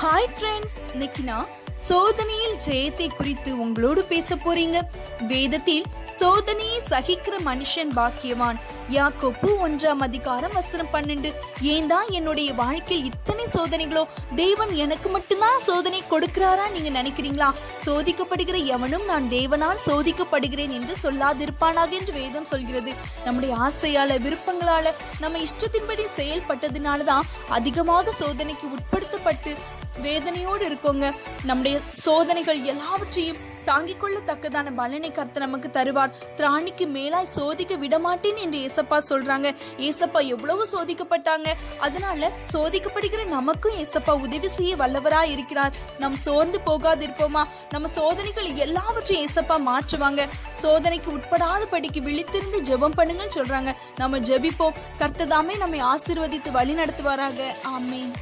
Hi friends, இன்னைக்கு நான் சோதனையில் ஜெயத்தை குறித்து உங்களோடு பேச போறீங்க. வேதத்தில் சோதனையை சகிக்கிற மனுஷன் பாக்கியவான். யாக்கோப்பு 1:12 ஏன் தான் என்னுடைய வாழ்க்கையில் இத்தனை சோதனைகளோ? தேவன் எனக்கு மட்டும்தான் சோதனை கொடுக்கிறாரா நீங்க நினைக்கிறீங்களா? சோதிக்கப்படுகிற எவனும் நான் தேவனால் சோதிக்கப்படுகிறேன் என்று சொல்லாதிருப்பானாக என்று வேதம் சொல்கிறது. நம்முடைய ஆசையால விருப்பங்களால நம்ம இஷ்டத்தின்படி செயல்பட்டதுனாலதான் அதிகமாக சோதனைக்கு உட்படுத்தப்பட்டு வேதனையோடு இருக்கோங்க. நம்முடைய சோதனைகள் எல்லாவற்றையும் தாங்கிக் கொள்ளத்தக்கதான பலனை கர்த்தர் நமக்கு தருவார். திராணிக்கு மேலாய் சோதிக்க விடமாட்டேன் என்று ஏசப்பா சொல்றாங்க. ஏசப்பா எவ்வளவு சோதிக்கப்பட்டாங்க. அதனால சோதிக்கப்படுகிற நமக்கும் ஏசப்பா உதவி செய்ய வல்லவராய் இருக்கிறார். நாம் சோர்ந்து போகாதிருப்போமா? நம்ம சோதனைகள் எல்லாவற்றையும் ஏசப்பா மாற்றுவாங்க. சோதனைக்கு உட்படாத படிக்கு விழித்திருந்து ஜெபம் பண்ணுங்கன்னு சொல்றாங்க. நம்ம ஜெபிப்போம். கர்த்தர் தாமே நம்மை ஆசீர்வதித்து வழி நடத்துவாராக. ஆமென்.